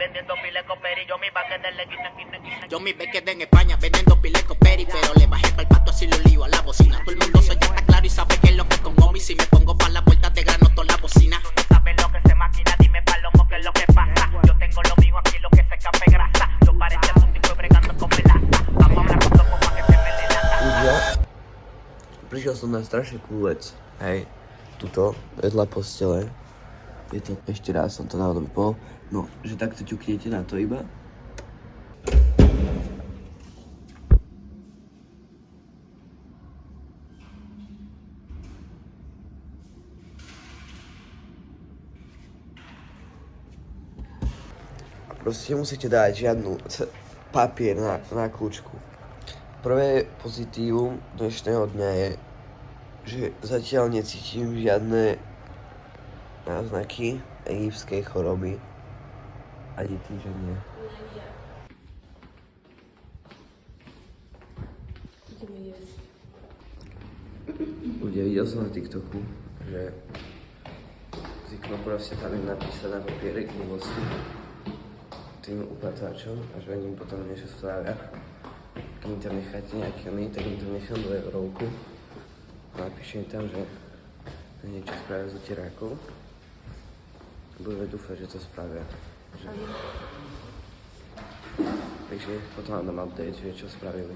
vendiendo pileco peri. Yo mi paquete de guina. Yo mi vez quedé en España vendiendo pileco peri, pero le bajé pa'l pato así lo lío a la bocina. Todo el mundo se ya está claro y sabe que es lo que con Gomi. Si me pongo pa' la puerta de grano toda la bocina. Tú no sabes lo que se maquina, dime palomo qué es lo que pasa. Yo tengo lo mío aquí, lo que se escape grasa. Yo parece punto y fue bregando con melaza. Vamos a hablar con loco pa' que se me le lata. Prišiel som na strašne cool vec. Hej, tuto, vedľa postele. Je to, ešte raz som to náhodou vypol. No, že takto ťuknete na to iba. A proste nemusíte dať žiadnu papier na kľúčku. Prvé pozitívum dnešného dňa je, že zatiaľ necítim žiadne náznaky egyptskej choroby. Ani ty, že nie. Ľudia, videl som na TikToku, že zvyknú proste tam im napísať na papierik milosti tým uplatzáčom a že oni im potom niečo spravia. Keď mi tam necháte nejaké my, tak im tam nechám 2 eurovku. Napíšem tam, že niečo spravia z utierákov. Budeme dúfať, že to spravia. Že... Takže potom vám dám update, že čo spravili.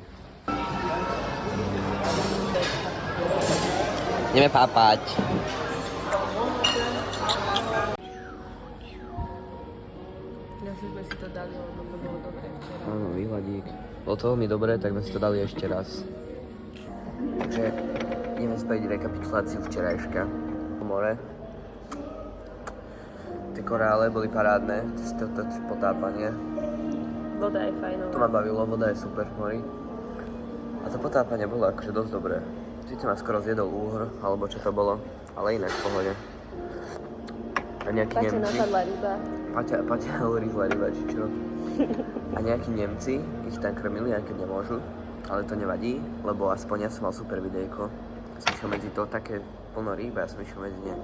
Ideme pápať. Asi sme si to dali, lebo to bolo dobré včera. Áno, výhľadík. Bolo to veľmi dobré, tak sme si to dali ešte raz. Takže ideme spraviť rekapituláciu včerajška. More. Tie korále boli parádne, to potápanie. Voda je fajnová. To ma bavilo, voda je super v mori. A to potápanie bolo akože dosť dobré. Sice ma skoro zjedol úhr, alebo čo to bolo, ale inak v pohode. A nejakí Paťa Nemci... napadla ryba. Paťa hovorí zlá ryba, či čo? A nejakí Nemci ich tam krmili, aj keď nemôžu. Ale to nevadí, lebo aspoň ja som mal super videjko. Ja som išiel medzi to také plno rýb a ja som išiel medzi ne.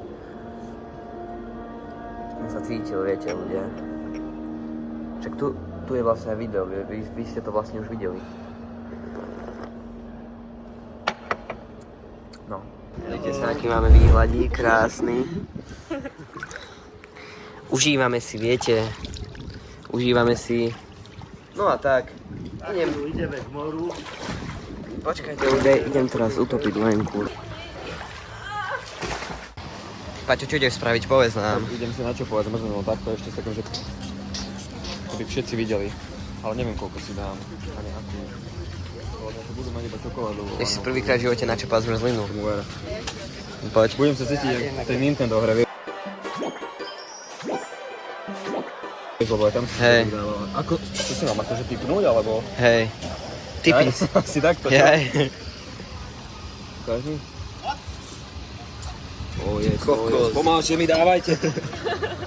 Som sa cítil, viete, ľudia. Však tu je vlastne aj video, vy ste to vlastne už videli. No. Viete sa, aký máme výhľadík, krásny. Užívame si, viete. Užívame si. No a tak. Ideme k moru. Počkajte, ľudia, idem teraz utopiť Lenku. Paťo, čo ideš spraviť? Povedz nám. Idem si na čo povedať, možno takto ešte s takom, že by všetci videli. Ale neviem, koľko si dám. Ani akú. Budú mať iba čokoládu. Ideš si prvýkrát v živote načopať zmrzlinu. Poď. Budem sa cítiť jak tej Nintendo hre, vieš. Lebo tam si Hej. Ako, čo si mám akože typnúť, alebo? Hej. Typni si. Asi takto, čo? Hej. Každý? Kokos. Pomalšie mi dávajte.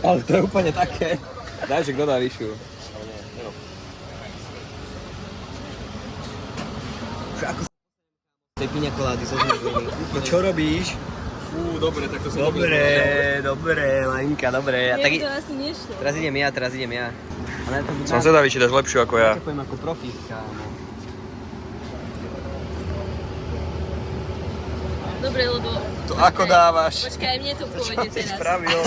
Ale to je úplne také. Daj, že kto dá vyššiu. Tej piňakolády zo zmrzliny. No čo robíš? Dobre, tak to som Dobre, Lenka, dobre. A tak To asi nešlo. teraz idem ja. Ale to Som zvedavý, či dáš lepšiu ako ja. poviem ako profík, kámo. Dobre, lebo... To ako dávaš? Počkaj, aj mne to pôjde teraz. Spravil.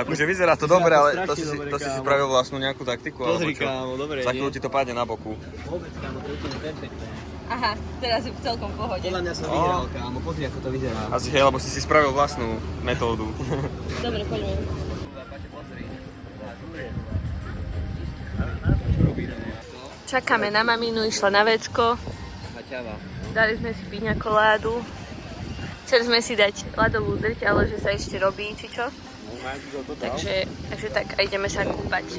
Akože vyzerá to dobre, ale to si strašne dobre, to si kámo. spravil vlastnú nejakú taktiku, alebo Pozri, čo? kámo, dobre, Za nie? chvíľu ti to padne na boku. Vôbec, kámo, to je úplne perfektné. Aha, teraz je v celkom pohode. Podľa mňa som vyhral, kámo, pozri, ako to vyzerá. Asi hej, lebo si spravil vlastnú metódu. Dobre, poďme. Čakáme na maminu, išla na vecko. Dali sme si piňakoládu. Chceli sme si dať ľadovú drť, ale že sa ešte robí, či čo? Takže tak, a ideme sa kúpať.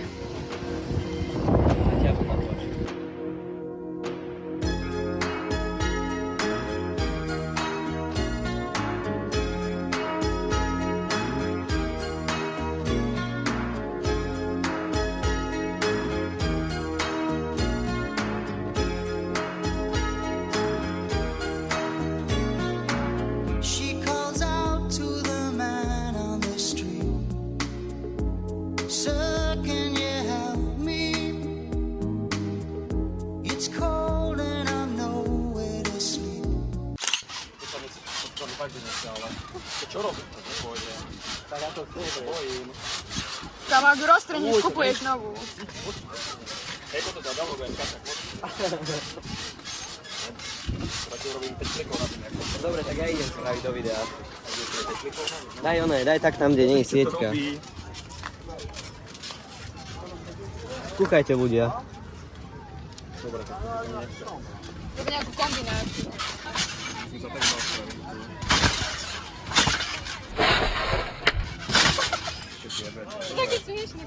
She calls out to the man on the street. Sir, can you Čo robíš? Pôjde. Tak ja to chcem, bojím. Tam ak roztrhneš, kupuješ novú. Hej, toto dá dalo, budem kačak. Radšej urobím 5 klikov na tým. Dobre, tak ja idem spraviť do videa. Daj oné, daj tak tam, kde nie je sieťka. Skúchajte ľudia. Dobre, tak Rob nejakú kombináciu. som sa tak mal spraviť. Taký smiešný.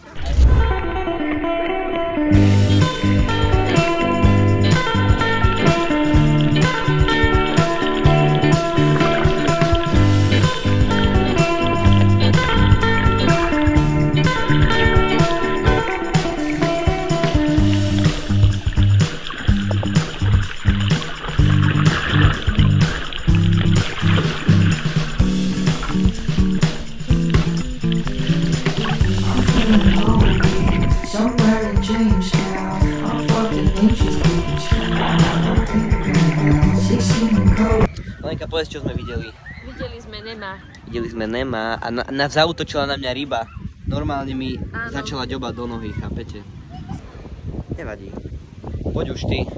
Somewhere in Jamestown, I'm fucking anxious, keeping strong. 16 cold. Lenka, povedz, čo sme videli. Videli sme Nema. Videli sme Nema a zautočila na mňa ryba. Normálne mi začala ďobať do nohy, chápete? Nevadí. Poď už ty.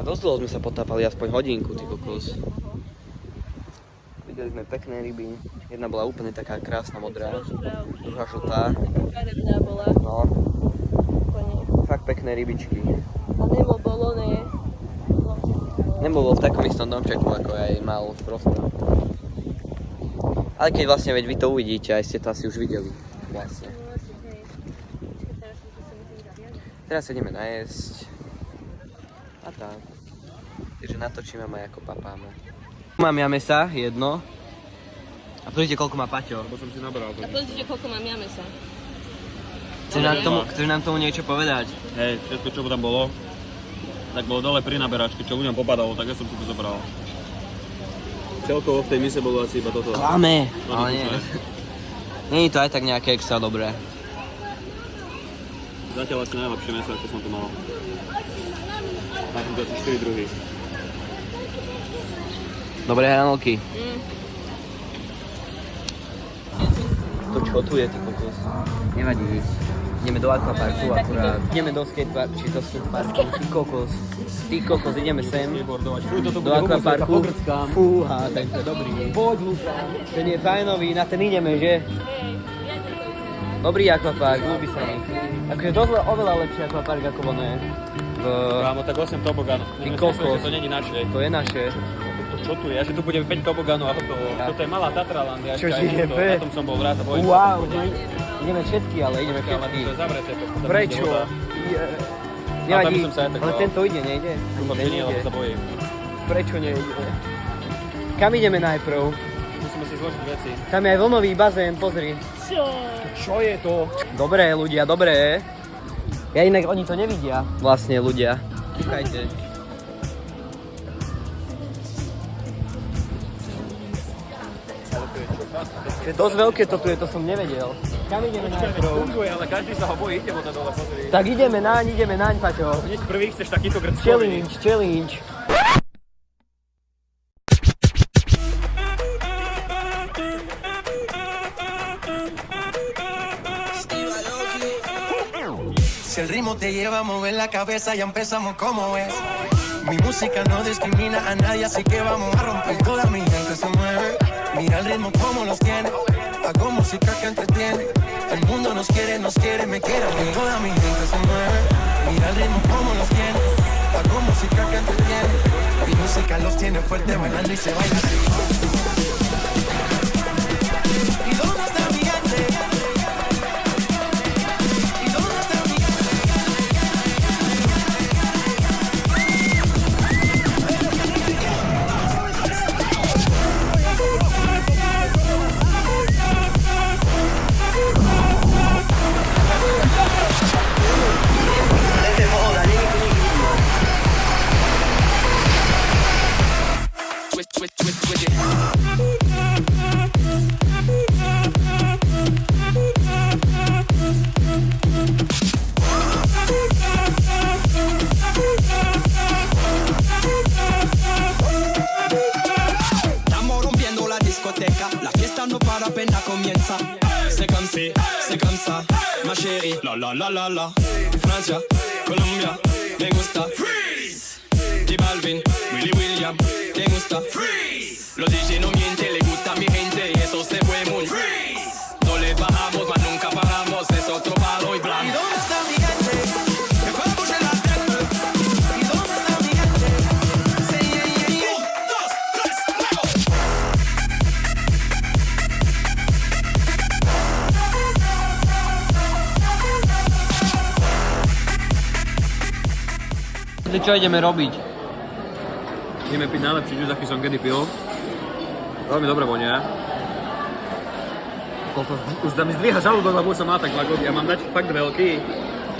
Dosť dlho sme sa potápali, aspoň hodinku, ty kokos. Videli sme pekné ryby. Jedna bola úplne taká krásna modrá, druhá žltá. Farebná bola. No, fakt pekné rybičky. A Nemo bolo, ne? Nebolo v takom istom domčeku, ako aj mal proste. Ale keď vlastne, veď vy to uvidíte, aj ste to asi už videli. Vlastne. Teraz sa ideme najesť. A tak. Takže natočíme aj ako papáme. Mám ja mesa, jedno. A pozrite, koľko má Paťo. Lebo som si nabral. A pozrite, koľko mám ja mesa. Chceš nám tomu niečo povedať? Hej, všetko, čo tam bolo, tak bolo dole pri naberačke, čo ľuďom popadalo, tak ja som si to zobral. Celkovo v tej mise bolo asi iba toto. Klame! Ale nie. Nie je to aj tak nejaké extra dobré. Zatiaľ asi najlepšie meso, ako som tu mal. Mám tu asi 4 druhy. Dobré hranolky. To čo tu je, ty kokos? Nevadí. Ideme do akvaparku akurát. Ideme do skateparku, či do skateparku. Ty kokos. Ty kokos, ideme sem. Do akvaparku. Fúha, ten to je dobrý. Poď, Luka. Ten je fajnový, na ten ideme, že? Dobrý akvapark, ľúbi sa mi. Akože dosť oveľa lepší akvapark ako ono je. Kámo, tak 8 tobogánov. Ty kokos. To není naše. To je naše. Čo tu je? Že tu bude 5 tobogánov a hotovo. Toto je malá Tatralandia. Čo ti je, Na tom som bol rád a bojím sa. Wow, ideme všetky, ale ideme Ale všetky. to je zavreté. Prečo? tam by som sa aj tak ale bál. tento ide, nejde? Dúfam, že nie, lebo sa bojím. Prečo nejde? Kam ideme najprv? Musíme si zložiť veci. Tam je aj vlnový bazén, pozri. Čo je to? Dobré, ľudia, dobré. Ja inak oni to nevidia. Vlastne ľudia. Kúkajte. Je dosť veľké to tu je, to som nevedel. Kam ideme najprv? Funguje, ale každý sa ho bojí, ide voda dole, pozri. Tak ideme naň, Paťo. Hneď prvý chceš takýto grckový. Challenge. Si el ritmo te lleva a mover la cabeza, ya empezamos como es. Mi música no discrimina a nadie, así que vamos a romper. Toda mi gente se mueve, mira el ritmo como los tiene. Hago música que entretiene. El mundo nos quiere, me quiere a mí. Toda mi gente se mueve, mira el ritmo como los tiene. Hago música que entretiene. Mi música los tiene fuerte bailando y se baila así. ¿Y dónde está mi gente? ¿Y dónde está mi switch it. discoteca. La fiesta no para apenas comienza. C'est comme ça, ma chérie. La la la la la. Francia, Colombia, me gusta. Freeze. J Balvin, Willy William, me gusta. Freeze. Los DJ no mienten, le gusta a mi gente y eso se fue muy. Freeze. No le bajamos, mas nunca paramos, es otro palo y blanco. ¿Y dónde está mi gente? Que fue a pushar la gente. ¿Y dónde está mi gente? Say yeah, yeah, yeah. 1, 2, 3, Čo ideme robiť? Ideme piť najlepší džus, aký som kedy pil. Veľmi dobre vonia. Už sa mi zdvíha žalúdok, lebo už som mal tak lagot. Ja mám dať fakt veľký.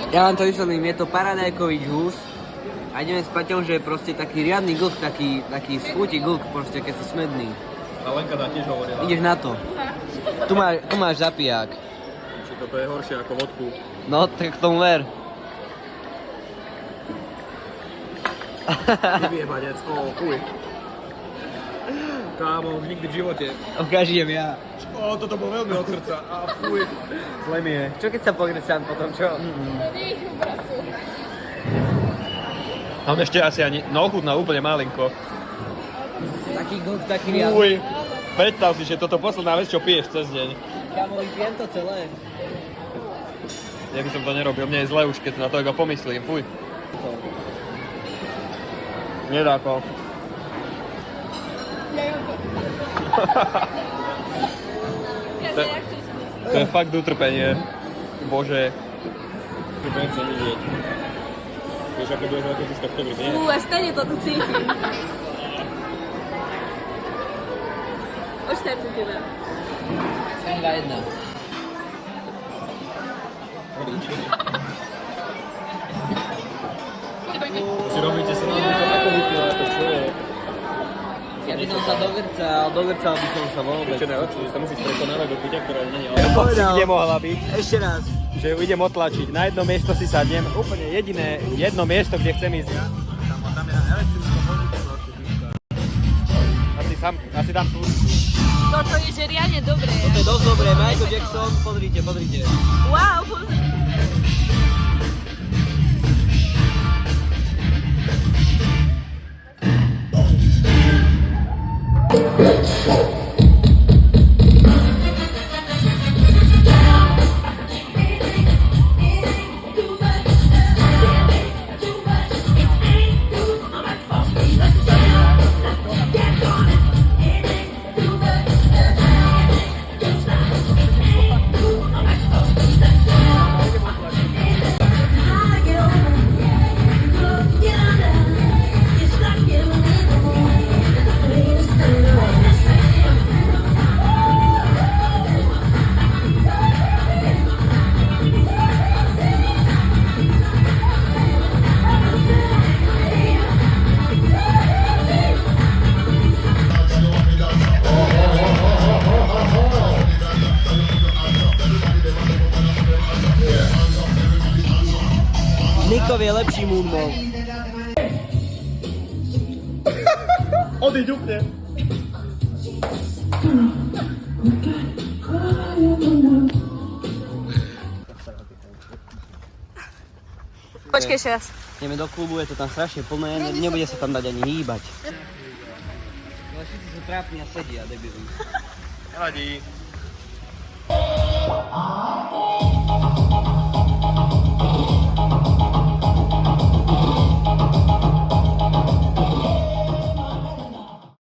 Ja vám to vysvetlím, je to paradajkový džús a ideme s Paťou, že je proste taký riadny glk, taký schutí glk, proste keď si smedný. A Lenka dá tiež hovorila. Ideš na to. Tu máš zapiják. Či toto je horšie ako vodku. No, tak k tomu ver. Vyjebanec, fuj. Kámo, už nikdy v živote. Ukážem ja. Toto bolo veľmi od srdca. A fuj. Zle mi je. Čo keď sa pogrcám potom, čo? A on ešte asi ani, no ochutná úplne malinko. Taký glk, taký riadny. Fuj. Predstav si, že toto posledná vec, čo piješ cez deň. Kámo, vypijem to celé. Ja by som to nerobil, mne je zle už, keď na to iba pomyslím. Fuj. Nedá to. To je fakt utrpenie. Bože. Tu budem sa vidieť. Vieš, ako budeš veľký z tohto nie? A stejne to tu cítim. Oštartuj teba. 3, 2, 1. Si robíte sa na to, ako vypila, to čo je? Ja by som sa dogrcal by som sa vôbec. Čo najlepšie, že sa musíš prekonávať do piťa, ktorá nie je povedal. kde mohla byť. Ešte raz. Že ju idem otlačiť. Na jedno miesto si sadnem. Úplne jedno miesto, kde chcem ísť. Tam je na elektrickom vozidle. Asi tam sú. Toto je že riadne dobré. To je dosť dobré. Michael Jackson, pozrite. Wow, pozri. Nikov je lepší moonwalk. Odíď úplne. Počkej ešte raz. Ideme do klubu, je to tam strašne plné, nebude sa tam dať ani hýbať. Ale všetci sú trápni a sedia, debili. Nevadí.